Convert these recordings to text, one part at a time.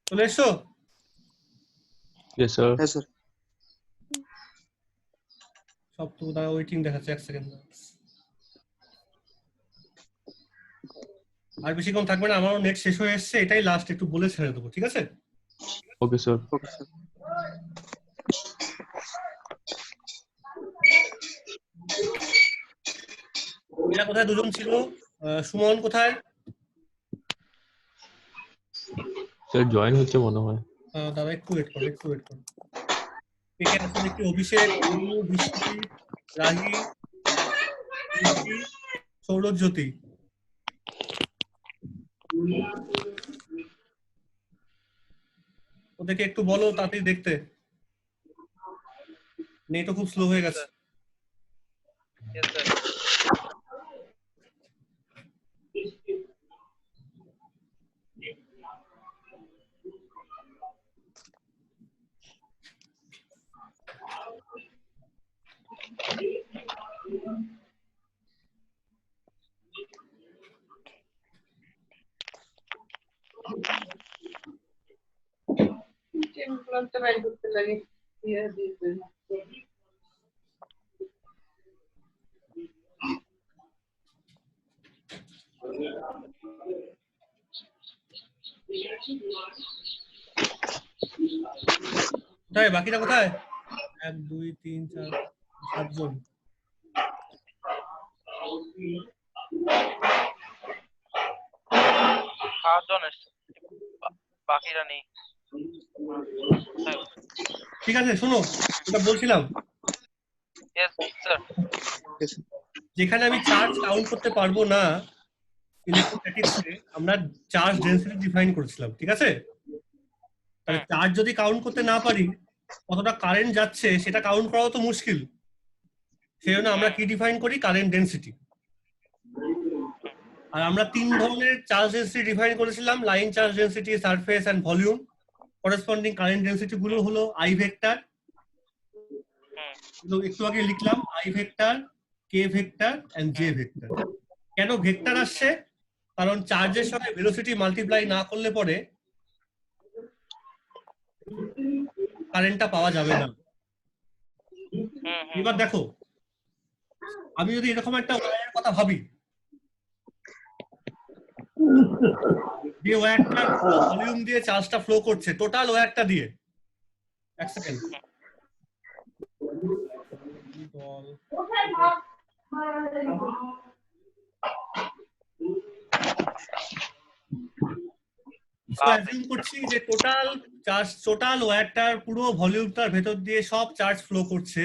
চলে এসো? Yes, sir. Yes, sir. সব তো দাঁড়া, ওয়েটিং দেখাচ্ছে, এক সেকেন্ড। আর বেশিক্ষণ থাকবে না, আমারও নেট শেষ হয়ে এসছে, এটাই লাস্ট, একটু বলে ছেড়ে দেবো, ঠিক আছে? Okay, sir. Okay, sir. এরা কোথায় দুজন ছিল? সুমন কোথায়? স্যার জয়েন হচ্ছে মনে হয়। দাদা একটু ওয়েট করো, একটু ওয়েট করো। কে কে আছেন একটু? অভিষেক, অনু, বৃষ্টি, রাহি, বৃষ্টি, সৌরজ্যোতি। ওদেরকে একটু বলো তাড়াতাড়ি দেখতে, নেটও খুব স্লো হয়ে গেছে। কোথায় বাকিরা, কোথায়? 1 2 3 4 5 জন। বাকিরা নেই। ঠিক আছে, শোনো এটা বলছিলাম, Yes, sir. Yes, sir. যেখানে আমি চার্জ কাউন্ট করতে পারবো না, ইলেকট্রোস্ট্যাটিক্সে আমরা চার্জ ডেনসিটি ডিফাইন করেছিলাম, ঠিক আছে? তাহলে চার্জ যদি কাউন্ট করতে না পারি, কতটা কারেন্ট যাচ্ছে সেটা কাউন্ট করাও তো মুশকিল। সেই জন্য আমরা কি ডিফাইন করি? Current density. আর আমরা 3 ধরনের চার্জ ডেনসিটি ডিফাইন করেছিলাম, line charge density, surface and volume. Corresponding current density গুলো হলো আই ভেক্টর, একটু আগে লিখলাম, I vector, K vector and J vector. কেন ভেক্টর আসছে? কারণ চার্জের সঙ্গে ভেলোসিটি মাল্টিপ্লাই না করলে পরে কারেন্টটা পাওয়া যাবে না। এবার দেখো, আমি যদি এরকম একটা ওয়্যারের কথা ভাবি, যে ওয়্যারটা ভলিউম দিয়ে চার্জটা ফ্লো করছে, টোটাল ওয়্যারটা দিয়ে, এক সেকেন্ড, অ্যাজিউম করছি যে টোটাল চার্জ, টোটাল ওয়্যারটার পুরো ভলিউমটার ভেতর দিয়ে সব চার্জ ফ্লো করছে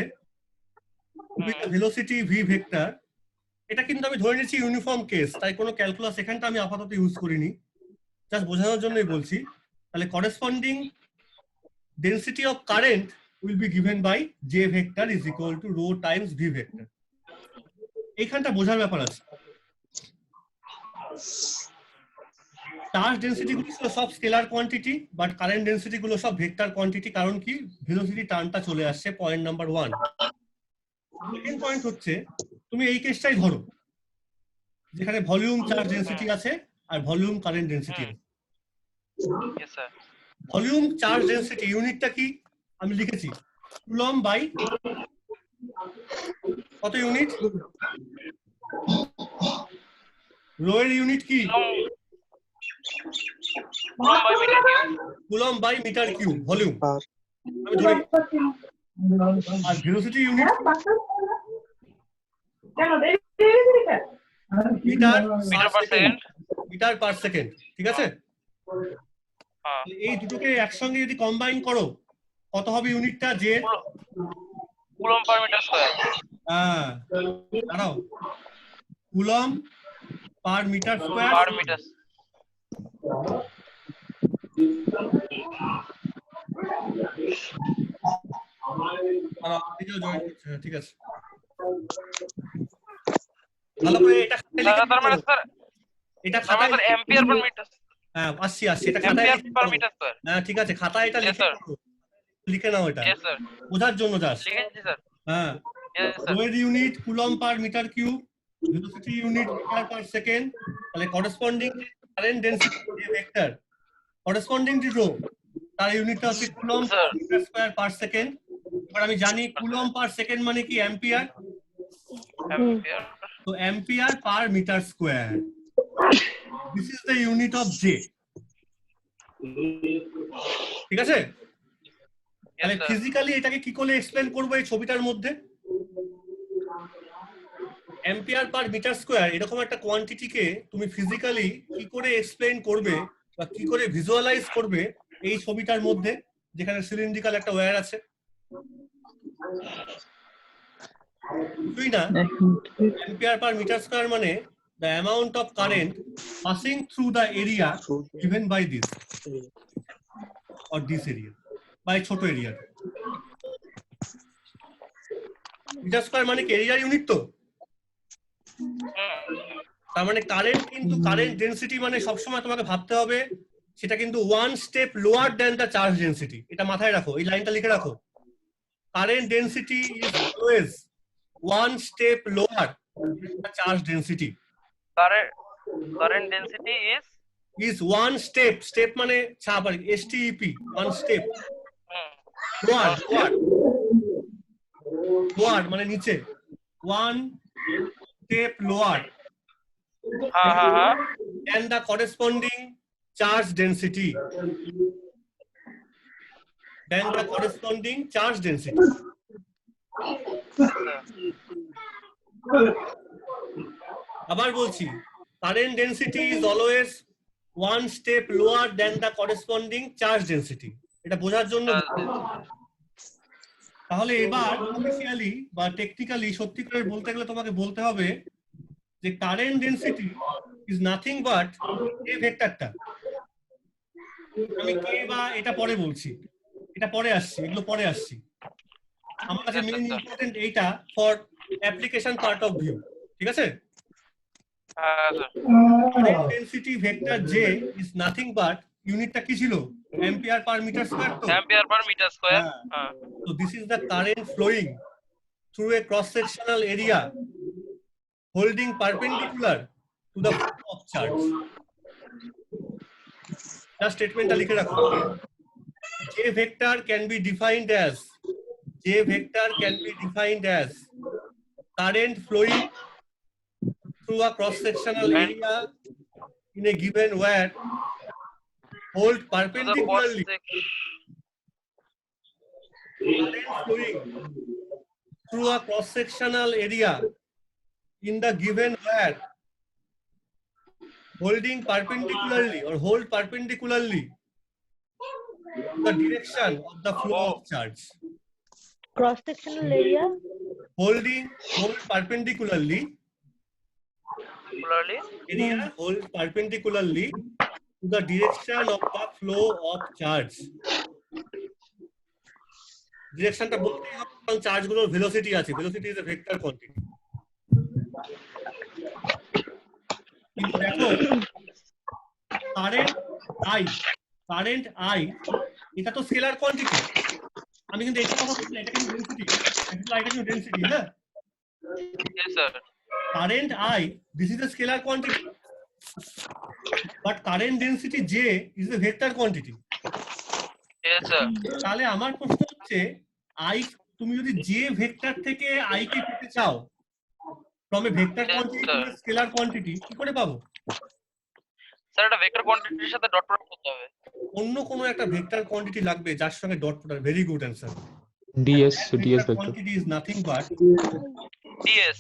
উইথ ভেলোসিটি ভি ভেক্টর। এটা কিন্তু আমি ধরে নিচ্ছি ইউনিফর্ম কেস, তাই কোনো ক্যালকুলাস এখানটা আমি আপাতত ইউজ করিনি, জাস্ট বোঝানোর জন্যই বলছি। তাহলে corresponding density of current will be given by J vector is equal to rho times V vector. এইখানটা বোঝার ব্যাপার আছে। চার্জ ডেনসিটি গুলো সব scalar quantity, but current density গুলো সব ভেক্টর কোয়ান্টিটি। কারণ কি? ভেলোসিটি টার্মটা চলে আসছে, পয়েন্ট নাম্বার 1। সেকেন্ড পয়েন্ট হচ্ছে, তুমি এই কেসটাই ধরো যেখানে ভলিউম চার্জ ডেনসিটি আছে আর ভলিউম কারেন্ট ডেনসিটি আছে। Yes, sir. Volume charge density ইউনিটটা কি আমি লিখেছি, কুলম্ব বাই কত ইউনিট? রো এর ইউনিট কি? Coulomb by metre cube volume, আমি ধরে। আর velocity unit metre per second, ঠিক আছে? এই দুটোকে একসঙ্গে যদি কম্বাইন করো, কত হবে ইউনিটটা? যে কুলম্ব পার মিটার স্কয়ার। হ্যাঁ, দাঁড়াও, coulomb per metre square. Per metre. ঠিক আছে, ভালো করে এটা খাতায় লিখে তার মানে স্যার, এটা খাতায় অ্যাম্পিয়ার পার মিটার। হ্যাঁ, আসছি এটা খাতায় লিখে পার মিটার স্কয়ার। হ্যাঁ ঠিক আছে, খাতায় এটা লিখে নাও, এটা यस স্যার, বোঝার জন্য জাস্ট। লিখেছি স্যার। হ্যাঁ, yes sir. Rho unit coulomb per metre cube, velocity unit metre per second. তাহলে corresponding current density vector corresponding to rho তার ইউনিটটা হচ্ছে coulomb Sir. Metre square per second. এবার আমি জানি কুলম্ব পার সেকেন্ড মানে কি অ্যাম্পিয়ার, Ampere. তো ampere per metre square. This is the unit of J. ঠিক আছে, তাহলে Yes, sir. ফিজিক্যালি এটাকে কি করে এক্সপ্লেন করবো এই ছবিটার মধ্যে? অ্যাম্পিয়ার পার মিটার স্কয়ার এরকম একটা কোয়ান্টিটিকে তুমি ফিজিক্যালি কি করে এক্সপ্লেন করবে বা কি করে ভিজুয়ালাইজ করবে এই ছবিটার মধ্যে, যেখানে সিলিন্ড্রিক্যাল একটা ওয়্যার আছে? কিছুই না। অ্যাম্পিয়ার পার মিটার স্কয়ার মানে the amount of current passing through the area given by this or this area, by ছোট এরিয়া। মিটার স্কয়ার মানে কি এরিয়া ইউনিট, তো তার মানে কারেন্ট কিন্তু কারেন্ট ডেনসিটি মানে সবসময় তোমাকে ভাবতে হবে সেটা কিন্তু one step lower than the charge density. এটা মাথায় রাখো, এই লাইনটা লিখে রাখো। Current density is always one step lower than charge density. Current density is one step, step মানে ছাপ আর step, one step lower মানে নিচে, one step lower and the corresponding charge density, then the corresponding charge density. আবার বলছি, current density is always one step lower than the corresponding charge density. এটা বোঝার জন্য তাহলে এবার অফিশিয়ালি বা টেকনিক্যালি সত্যি করে বলতে গেলে তোমাকে বলতে হবে যে current density is nothing but a ভেক্টরটা। আমি কে বা এটা পরে বলছি, এটা পরে আসছি, এগুলো পরে আসছি। আমার কাছে মেইন ইম্পর্টেন্ট এইটা for application part of view. ঠিক আছে, current density vector J is nothing but ইউনিটটা কি ছিল? Ampere per metre square. তো Ampere per meter square. So this is the current flowing through a cross-sectional area holding perpendicular to the flow of charge. The statement লিখে রাখো। J vector can be defined as current flowing through a cross-sectional area in a given wire hold perpendicularly. Current flowing through a cross-sectional area in the given wire holding perpendicularly or hold perpendicularly the direction of the flow of charge. Cross-sectional area? Hold perpendicularly. Area hold perpendicularly to the direction of the flow of charge. ডিরেকশনটা বলতেই হবে কারণ চার্জগুলোর velocity আছে। Velocity is a vector quantity. কিন্তু দেখো current I এটা তো scalar quantity. আমি কিন্তু এটা কথা বলছি না, এটা কিন্তু ডেনসিটি। এটা কিন্তু ডেনসিটি, হ্যাঁ। Yes, sir. Current I, this is a scalar quantity, but current density J is a vector quantity. Yes, sir. তাহলে আমার প্রশ্ন হচ্ছে I, তুমি যদি J ভেক্টর থেকে I কে পেতে চাও from a vector quantity to a scalar quantity, কি করে পাবো? স্যার এটা ভেক্টর কোয়ান্টিটির সাথে ডট প্রোডাক্ট করতে হবে। অন্য কোনো একটা ভেক্টর কোয়ান্টিটি লাগবে যার সঙ্গে dot product. Very good answer. ds vector quantity is nothing but ds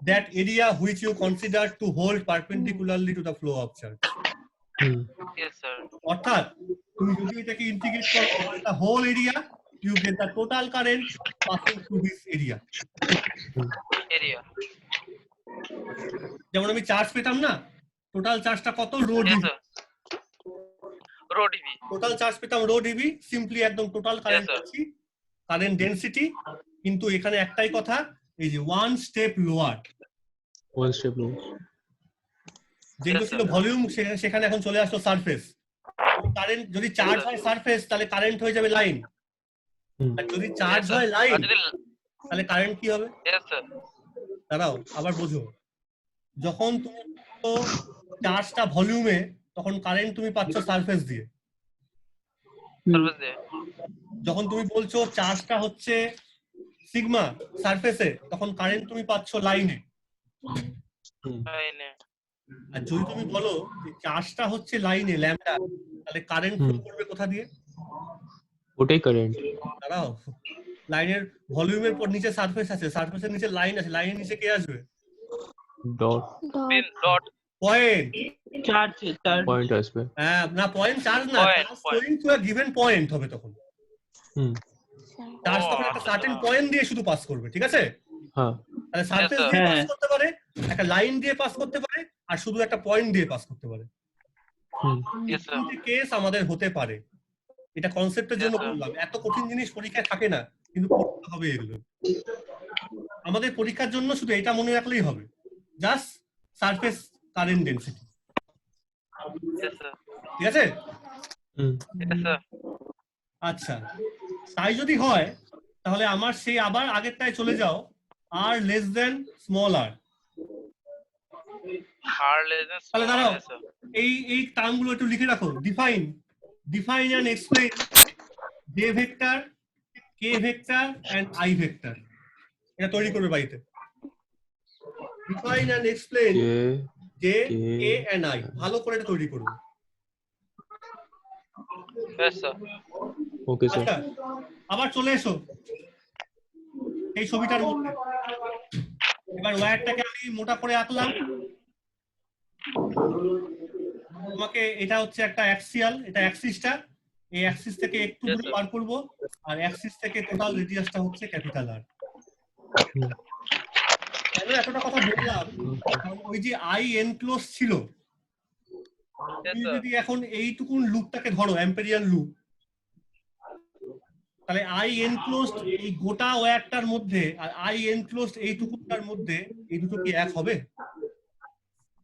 that area which you consider to hold perpendicularly to the flow of charge. yes sir অর্থাৎ তুমি যদি এটাকে ইন্টিগ্রেট করো the whole area you get the total current passing through this area. যেমন আমি charge পেতাম না, total চার্জটা কত? Rho yes d v. sir rho d v total charge পেতাম রো ডিভি, সিম্পলি একদম টোটাল কারেন্ট পাচ্ছি, কারেন্ট ডেনসিটি। কিন্তু এখানে একটাই কথা, এই যে ওয়ান স্টেপ লোয়ার, যেগুলো ছিল ভলিউম সেখানে এখন চলে আসলো সারফেস। কারেন্ট যদি চার্জ হয় সারফেস তাহলে কারেন্ট হয়ে যাবে লাইন, আর যদি চার্জ হয় লাইন তাহলে কারেন্ট কি হবে? দাঁড়াও আবার বোঝো, যখন তুমি চার্জটা ভলিউমে তখন কারেন্ট তুমি পাচ্ছ সারফেস দিয়ে। সারফেস দিয়ে। যখন তুমি বলছো চার্জটা হচ্ছে সিগমা সারফেসে, তখন কারেন্ট তুমি পাচ্ছ লাইনে। লাইনে। আর যদি তুমি বলো যে চার্জটা হচ্ছে লাইনে ল্যাম্বডা, তাহলে কারেন্ট ফ্লো করবে কোথা দিয়ে? ওটাই কারেন্ট। দাঁড়াও, লাইনের ভলিউমের পর নিচে সারফেস আছে, সারফেসের নিচে লাইন আছে, লাইনের নিচে কে আসবে? Dot pin dot point. Point আসবে। হ্যাঁ, না পয়েন্ট চার্জ না, Point, charge point. Going to a given point হবে তখন। হুম। চার্জ তখন একটা সার্টেন পয়েন্ট দিয়ে শুধু পাস করবে, ঠিক আছে? হ্যাঁ। তাহলে সারফেস sir. দিয়ে পাস করতে পারে, একটা লাইন দিয়ে পাস করতে পারে, আর শুধু একটা পয়েন্ট দিয়ে পাস করতে পারে। হুম। Yes, sir. তিনটে কেস আমাদের হতে পারে। এটা কনসেপ্টের জন্য Yes, sir. বললাম, এত কঠিন জিনিস পরীক্ষায় থাকে না, কিন্তু পড়তে হবে এগুলো। আমাদের পরীক্ষার জন্য শুধু এটা মনে রাখলেই হবে, just surface current density, Yes, sir. ঠিক আছে? হুম। Yes, sir. আচ্ছা, তাই যদি হয় তাহলে আমার সেই আবার আগেরটায় চলে যাও, আর লেস দেন স্মল আর। R less than তাহলে small. দাঁড়াও, Yes, sir. এই টার্মগুলো একটু লিখে রাখো। Define and explain J vector, K vector and I vector. এটা তৈরি করবে বাড়িতে। Define and explain J, K and I, ভালো করে এটা তৈরি করবে। Yes, sir. Okay sir. আচ্ছা, আবার চলে এসো এই ছবিটার মধ্যে। এবার ওয়্যারটাকে আমি মোটা করে আঁকলাম। তোমাকে এটা হচ্ছে একটা অ্যাক্সিয়াল, এটা অ্যাক্সিসটা, এই অ্যাক্সিস থেকে একটু Yes, দূরে sir. পার করব, আর অ্যাক্সিস থেকে টোটাল রেডিয়াসটা হচ্ছে ক্যাপিটাল আর। কেন এতটা কথা বললাম? কারণ ওই যে আই এনক্লোজ ছিল, Yes, তুমি sir. যদি এখন এইটুকুন লুপটাকে ধরো, অ্যাম্পেরিয়ান লুপ, তাহলে আই এনক্লোজড এই গোটা ওয়্যারটার মধ্যে আর আই এনক্লোজড এইটুকুনটার মধ্যে এই দুটো কি এক হবে?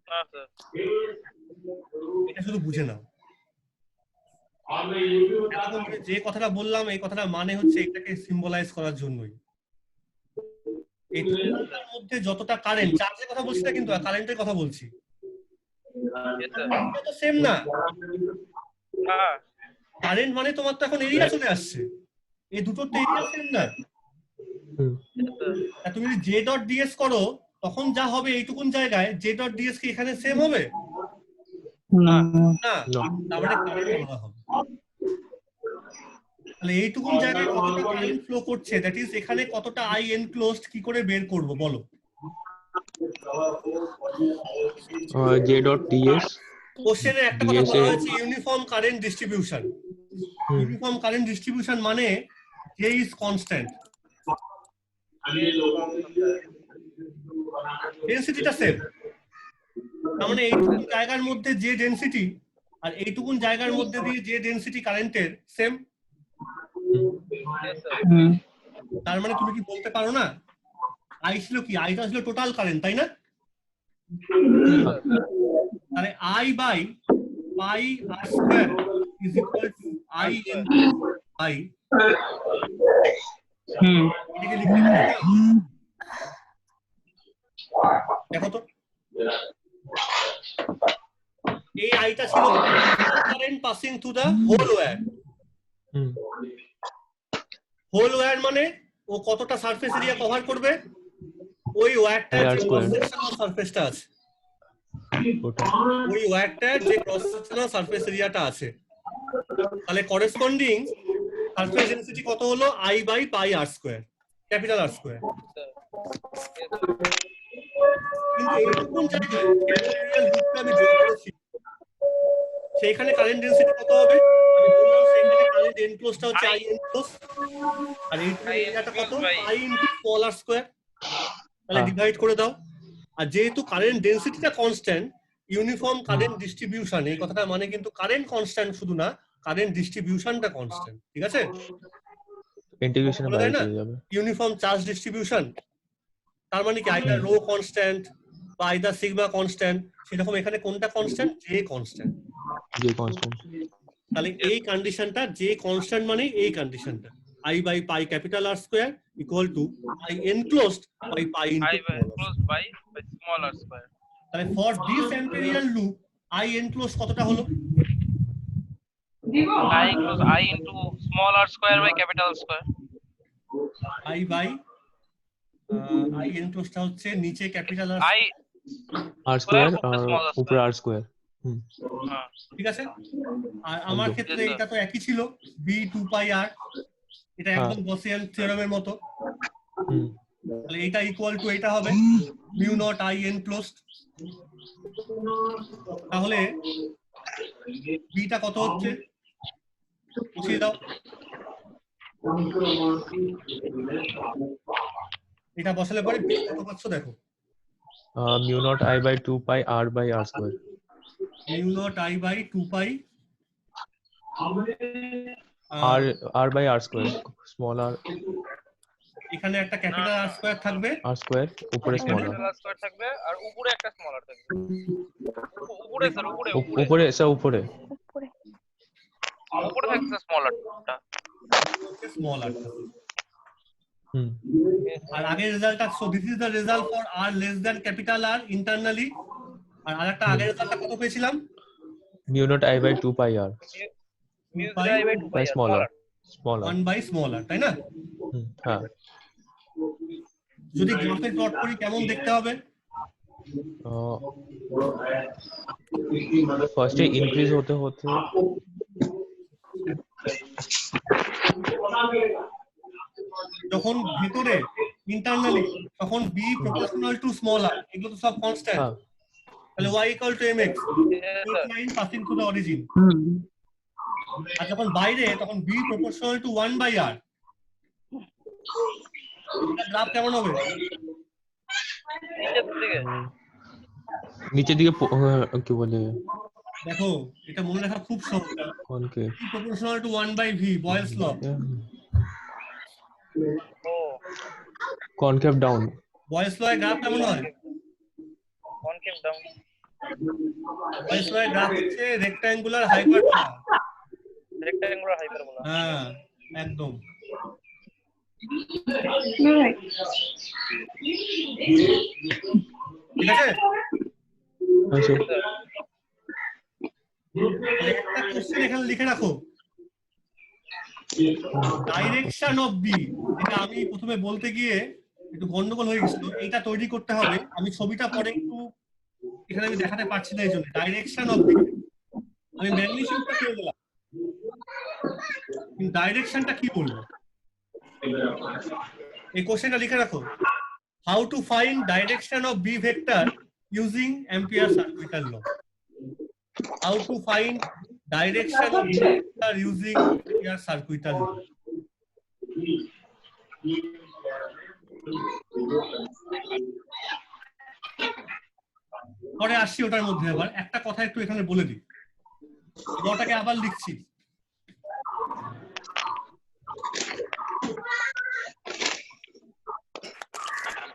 No, sir. এটা শুধু বুঝে নাও। এতক্ষণ ধরে যে কথাটা বললাম, এই কথাটা মানে হচ্ছে এটাকে সিম্বলাইজ করার জন্যই। এই দুটোটার মধ্যে যতটা কারেন্ট, চার্জের কথা বলছি না কিন্তু, কারেন্টের কথা বলছি, Yes, sir. এটা তো সেম না। Ah, কারেন্ট মানে তোমার তো এখন এরিয়া চলে আসছে, এই দুটোর তো এরিয়া সেম না। yes, sir. আর তুমি যদি জে ডট ডিএস করো, তখন যা হবে এইটুকুন জায়গায় জে ডট ডিএস কি এখানে সেম হবে? না, তার মানে কারেন্ট আলাদা হবে। তাহলে এইটুকুন জায়গায় কতটা কারেন্ট ফ্লো করছে, দ্যাট ইজ এখানে কতটা আই এনক্লোজড, কি করে বের করব বলো? J dot DS. কোশ্চেনে একটা কথা বলা হয়েছে uniform current distribution. Uniform current distribution মানে জে ইজ কনস্ট্যান্ট, ডেনসিটিটা সেম। তার মানে এইটুকুন জায়গার মধ্যে যে ডেনসিটি আর এইটুকুন জায়গার মধ্যে দিয়ে যে ডেনসিটি কারেন্টের সেম। Yes, sir. তার মানে তুমি কি বলতে পারো না আই ছিল কি, আইটা ছিল টোটাল কারেন্ট, তাই না? তাহলে I by pi R square is equal to I in I. এটাকে লিখতে পারি না? দেখো তো, এই আইটা ছিল current passing through the whole wire. Whole wire মানে ও কতটা সারফেস এরিয়া কভার করবে? ওই ওয়্যারটার যে ক্রস সেকশনাল সারফেসটা আছে, ওই ওয়্যারটার যে ক্রস সেকশনাল সারফেস এরিয়াটা আছে, তাহলে করেসপন্ডিং সারফেস ডেনসিটি কত হলো? I by pi R square, capital R square. কিন্তু এইটুকুন জায়গায় টেম্পোরারিয়াল লুপটা আমি যোগ করেছি, সেইখানে কারেন্ট ডেনসিটি কত হবে? আমি বললাম সেইখানে কারেন্ট এনক্লোজটা হচ্ছে আই এনক্লোজ, আর এইটুকুন এরিয়াটা কত? I into small r square. তাহলে ডিভাইড করে দাও। আর যেহেতু কারেন্ট ডেনসিটিটা কনস্ট্যান্ট, ইউনিফর্ম কারেন্ট ডিস্ট্রিবিউশন, এই কথাটা মানে কিন্তু কারেন্ট কনস্ট্যান্ট শুধু না, কারেন্ট ডিস্ট্রিবিউশনটা কনস্ট্যান্ট, ঠিক আছে? ইন্টিগ্রেশনে বাইরে চলে যাবে। ইউনিফর্ম চার্জ ডিস্ট্রিবিউশন তার মানে কি আইদার রো কনস্ট্যান্ট বা আইদার সিগমা কনস্ট্যান্ট, সেরকম এখানে কোনটা constant? J constant. J constant. তাহলে এই কন্ডিশনটা, জে কনস্ট্যান্ট মানে এই কন্ডিশনটা I by pi capital R square equal to I enclosed by pi I into close by small r square. তাহলে for this Amperian loop I enclose কতটা হলো? I equals I into small r square by capital square. I by I এনক্লোজটা হচ্ছে নিচে capital R I R square square উপরে আর small r উপরে square. R square. হ্যাঁ, ঠিক আছে। আর আমার একদম। ক্ষেত্রে Yes, sir. এটা তো একই ছিল b 2 pi r, এটা হ্যাঁ। একদম গসিয়ান থিওরেমের মতো। হুম। তাহলে এটা ইকুয়াল টু এটা হবে মিউ নট আই এনক্লোজড। তাহলে বিটা কত হচ্ছে বসিয়ে দাও। এটা বসালে পরে বি কত পাচ্ছ দেখো, mu naught I by 2 pi r by r square. Mu naught I by 2 pi r by r square, small r এখানে একটা ক্যাপিটাল আর স্কয়ার থাকবে, আর স্কোয়ার উপরে small r. capital r square থাকবে আর উপরে একটা small r থাকবে। উপরে sir উপরে উপরে স্যার উপরে। উপরে উপরে থাকছে small r টা। Small r. হুম। আর আগের রেজাল্টটা, so this is the result for r less than capital R internally. আর আরেকটা আগের রেজাল্টটা কত পেয়েছিলাম, mu naught I by 2 pi r mu pi 0 I by 2 by pi r small small r, r. Small r. 1 by small r, তাই না? হ্যাঁ। যদি গ্রাফে প্লট করি কেমন দেখতে হবে? ফার্স্টে ইনক্রিজ হতে হতে যখন ভিতরে ইন্টারনালি তখন B proportional to small r, এগুলো তো সব কনস্ট্যান্ট। হ্যাঁ। তাহলে y equal to mx, Yes, sir. Line passing to the origin. আর যখন বাইরে তখন b proportional to 1 by r। এটা গ্রাফ কেমন হবে? নিচের দিকে নিচের দিকে কি বলে দেখো এটা মনে রাখা খুব সহজ, কনকে b proportional to 1 by v, Boyle's law. ও কনকেভ ডাউন। বয়েলস ল এর গ্রাফ কেমন হয়? concave down. বয়েলস ল এর গ্রাফ হচ্ছে রেক্ট্যাঙ্গুলার হাইপারবোলা। rectangular hyperbola. হ্যাঁ একদম। ঠিক আছে। আচ্ছা। একটা কোশ্চেন এখানে লিখে রাখো, ডাইরেকশন অফ বি। এটা আমি প্রথমে বলতে গিয়ে একটু গন্ডগোল হয়ে গেছিল, এটা তৈরি করতে হবে। আমি ছবিটা পরে একটু এখানে আমি দেখাতে পারছি না, এই জন্য ডাইরেকশন অফ বি আমি ম্যাগনিটিউডটা পেয়ে গেলাম, কিন্তু ডাইরেকশনটা কি বলবো? এই কোশ্চেনটা লিখে রাখো, how to find direction of B vector using ampere circuital law. How to find direction of B vector using your circuital law. পরে আসছি ওটার মধ্যে। আবার একটা কথা একটু এখানে বলে দিই, লটাকে আবার লিখছি।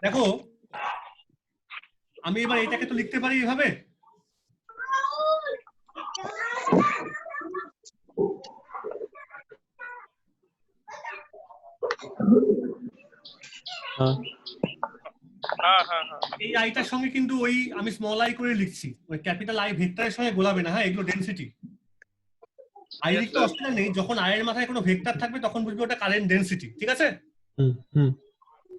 দেখো আমি এবার এটাকে তো লিখতে পারি এইভাবে, এই আইটার সঙ্গে কিন্তু ওই আমি স্মল আই করে লিখছি, ওই ক্যাপিটাল আই ভেক্টরের সঙ্গে গোলাবে না। হ্যাঁ, এগুলো ডেনসিটি। আই লিখতে অসুবিধা নেই, যখন আই এর মাথায় কোনো ভেক্টর থাকবে তখন বুঝবে ওটা কারেন্ট ডেনসিটি। ঠিক আছে।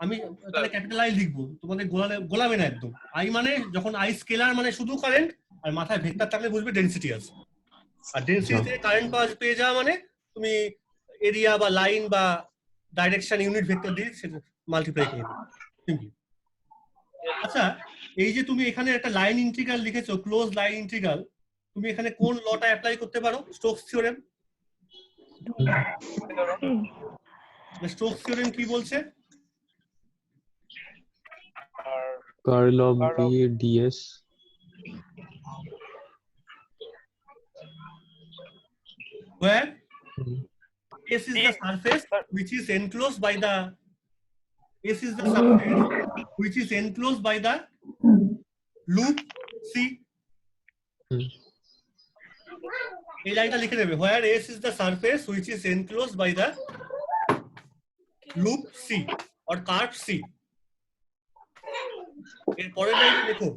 আমি তাহলে ক্যাপিটাল আই লিখবো, তোমাদের গোলাবে না একদম। আই মানে যখন আই স্কেলার মানে শুধু কারেন্ট, আর মাথায় ভেক্টর থাকলে বুঝবে ডেনসিটি আছে। আর ডেনসিটি থেকে কারেন্ট পেয়ে যাওয়া মানে তুমি এরিয়া বা লাইন বা ডাইরেকশন ইউনিট ভেক্টর দিয়ে সেটা মাল্টিপ্লাই করে দেবে সিম্পলি। আচ্ছা, এই যে তুমি এখানে একটা লাইন ইন্টিগ্রাল লিখেছো, ক্লোজ লাইন ইন্টিগ্রাল, তুমি এখানে কোন লটা অ্যাপ্লাই করতে পারো? Stokes theorem. স্টোকস থিওরেম কি বলছে? Curl of B d S where S is the surface which is enclosed by the loop C. এই লাইনটা লিখে দেবে, where S is the surface which is enclosed by the loop C or curve C. এর পরের লাইনে দেখো,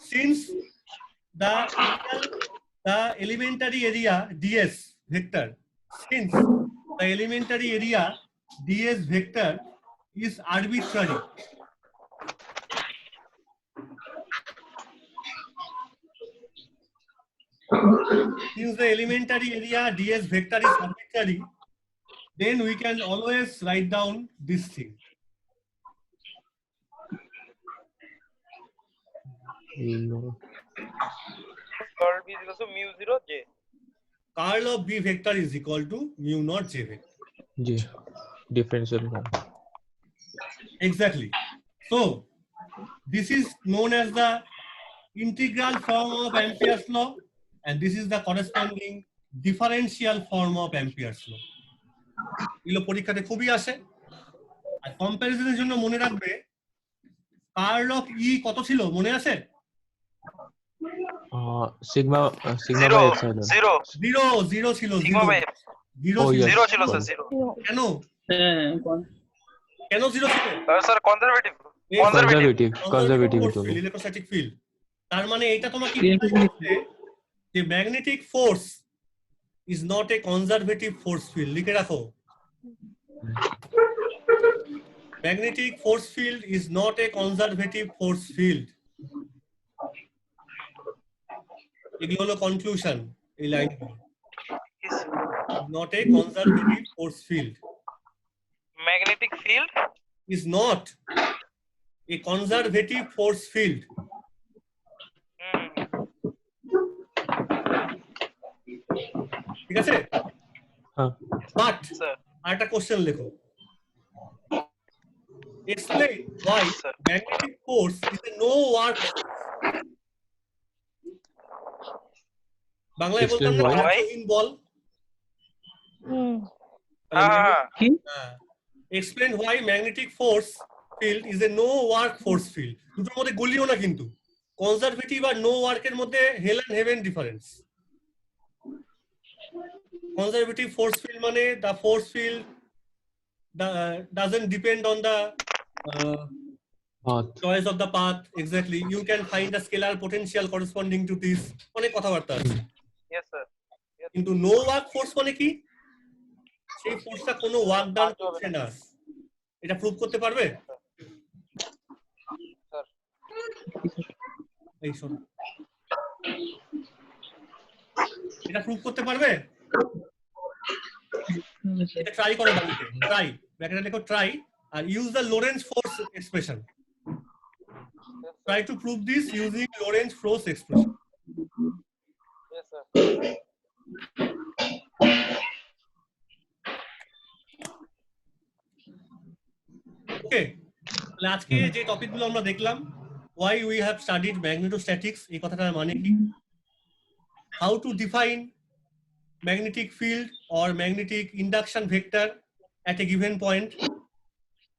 since the elementary area ds vector since the elementary area ds vector is arbitrary. Since the elementary area ds vector is arbitrary, then we can always write down this thing. No. Curl B is equal to mu 0 J. Curl of b vector is equal to mu naught j vector. J. Differential form. Exactly. So this is known as the integral form of Ampere's law, and this is the corresponding differential form of Ampere's law. এগুলো পরীক্ষাতে খুবই আসে। আর কম্পারিজনের জন্য মনে রাখবে curl of ই কত ছিল মনে আছে? Sigma by 0 epsilon. 0 জিরো ছিল sigma by zero Oh, yes. 0 ছিল স্যার 0 কেন জিরো ছিল? Sir conservative Conservative electrostatic field. তার মানে এটা তোমাকে বলছে যে magnetic force is not a conservative force field. লিখে রাখো, magnetic force field is not a conservative force field. এগুলো হলো কনক্লুশন এই লাইনগুলো। Not a conservative force field magnetic field is not a conservative force field. ঠিক আছে? But sir আরেকটা question লেখো, explain why Sir. magnetic force is a no work. বাংলায় বলতাম না Explain why? কার্যহীন ball. Explain why magnetic force field is a no work force field. দুটোর মধ্যে গলিও না কিন্তু, কনজারভেটিভ আর নো ওয়ার্কের মধ্যে hell and heaven difference. Conservative force field মানে the force field doesn't depend on the Path. choice of the path. Exactly, you can find the scalar potential corresponding to this. অনেক কথাবার্তা আছে। yes sir কিন্তু no work force মানে কি? সেই ফোর্সটা কোনো work done করছে না। এটা প্রুভ করতে পারবে? স্যার এই শোনো, এটা প্রুভ করতে পারবে? এটা ট্রাই করো বাড়িতে, ট্রাই ব্র্যাকেটে লিখো ট্রাই আর use the Lorentz force expression. Try to prove this using Lorentz force expression. yes sir okay, তাহলে আজকে যে টপিকগুলো আমরা দেখলাম, why we have studied magnetostatics, এই কথাটার মানে কি, how to define magnetic field or magnetic induction vector at a given point,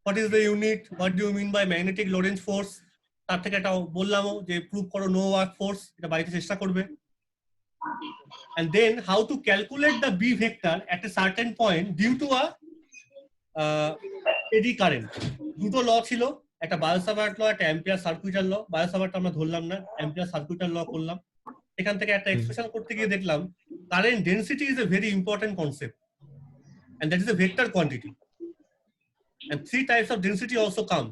what is the unit, what do you mean by magnetic Lorentz force, তার থেকে একটা বললামও যে প্রুভ করো no work force, এটা বাড়িতে চেষ্টা করবে। and then how to calculate the B vector at a certain point due to a eddy current. দুটো ল ছিল, একটা বায়োসাভার্ট ল, একটা অ্যাম্পিয়ার সার্কিউটার ল। বায়োসাভার্ট আমরা ধরলাম না, অ্যাম্পিয়ার সার্কিউটার ল করলাম। এখান থেকে একটা এক্সপ্রেশন করতে গিয়ে দেখলাম current density is a very important concept and that is a vector quantity, and three types of density also come: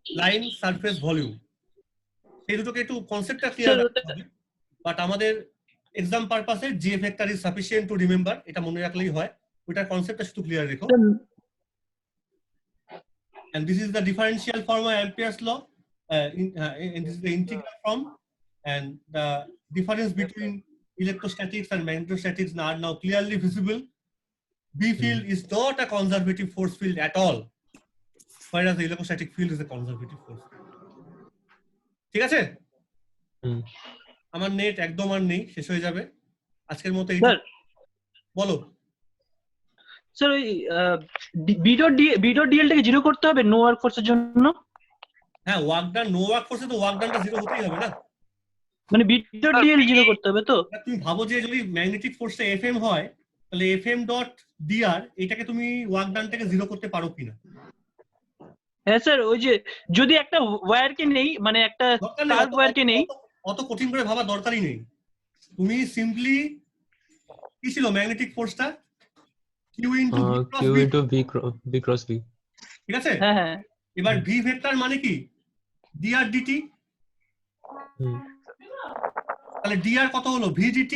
line, surface, volume. এই দুটোকে একটু কনসেপ্টটা ক্লিয়ার রাখতে হবে, বাট আমাদের এক্সাম পারপাসে যে vector is sufficient to remember, এটা মনে রাখলেই হয়। ওটার কনসেপ্টটা শুধু ক্লিয়ার রেখো। And this is the differential form of Ampere's law, and this is the integral form, and the difference between electrostatics and magnetostatics are now clearly visible. B field is not a conservative force field at all, whereas the electrostatic field is a conservative force field. ঠিক আছে? আমার net একদম আর নেই, শেষ হয়ে যাবে আজকের মতো। বলো স্যার, ওই বিডট টাকে জিরো করতে হবে নো ওয়ার্ক ফোর্সের জন্য। হ্যাঁ, ওয়ার্ক ডান, নো ওয়ার্ক ফোর্সে তো ওয়ার্ক ডানটা জিরো হতেই হবে না, মানে বিডট ডিএল জিরো করতে হবে তো। তুমি ভাবো যে যদি ম্যাগনেটিক ফোর্সটা এফএম হয় তাহলে এফএম ডট ডিআর এটাকে তুমি ওয়ার্ক ডানটাকে জিরো করতে পারো কিনা? হ্যাঁ স্যার, ওই যে যদি একটা ওয়্যারকে নেই, মানে একটা কার্ভ ওয়্যারকে নেই, অত কঠিন করে ভাবা দরকারই নেই। তুমি সিম্পলি কি কি ছিল ম্যাগনেটিক ফোর্সটা? Q into Q into V cross V. ঠিক আছে? হ্যাঁ হ্যাঁ এবার ভি ভেক্টর মানে কি? dr dt। হুম। তাহলে dr কত হলো? v dt।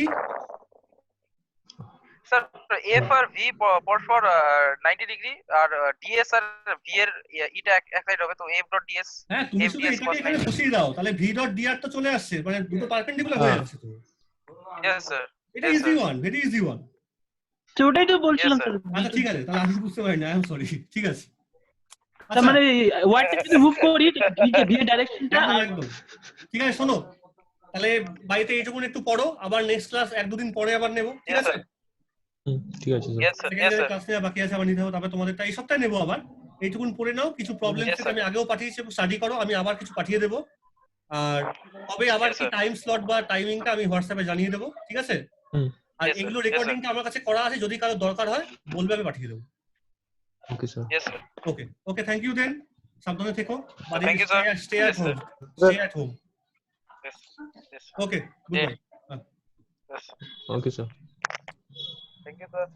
Sir F R V পরস্পর 90 ডিগ্রি, আর ডিএস আর ভি এর এটা এক সাইড হবে, তো এফ ডট ডিএস। হ্যাঁ, তুমি শুধু FDS এটাকে cos এখানে 90। বসিয়ে দাও, তাহলে v ডট dr তো চলে আসছে, মানে দুটো পারপেন্ডিকুলার হয়ে যাচ্ছে তো। Yes sir. এটা easy one, very easy one. তো ওটাই তো বলছিলাম Yes, sir. স্যার। আচ্ছা ঠিক আছে, তাহলে আমি বুঝতে পারি না, আই এম সরি। ঠিক আছে, তার আচ্ছা, মানে ওয়াইটা যদি মুভ করি ভি এর ডাইরেকশনটা একদম একদম ঠিক আছে। শোনো, তাহলে বাড়িতে এইটুকুন একটু পড়ো, আবার নেক্সট ক্লাস 1-2 দিন পরে আবার নেবো, ঠিক Yes, আছে? sir. ঠিক আছে sir. Yes sir, yes second sir. Class নেওয়া বাকি আছে, আবার নিতে হবে, তারপরে তোমাদেরটা এই সপ্তাহে নেবো আবার। এইটুকুন পড়ে নাও, কিছু প্রবলেম Yes, সেট sir. আমি আগেও পাঠিয়েছি, স্টাডি করো, আমি আবার কিছু পাঠিয়ে দেবো। আর তবে আবার Yes, কি sir. টাইম স্লট বা টাইমিংটা আমি হোয়াটসঅ্যাপে জানিয়ে দেবো, ঠিক আছে? হুম। আর Yes, sir. এগুলো Yes, sir. রেকর্ডিংটা আমার কাছে করা আছে, যদি কারো দরকার হয় বলবে, আমি পাঠিয়ে দেবো। Okay sir. Yes sir. Okay okay, thank you then, সাবধানে থেকো, বাড়ি Thank you, sir. Stay at Yes, home, sir. Stay at home. Yes. Yes. Okay, good Yeah. Night. Yes. Okay sir. Thank you, sir.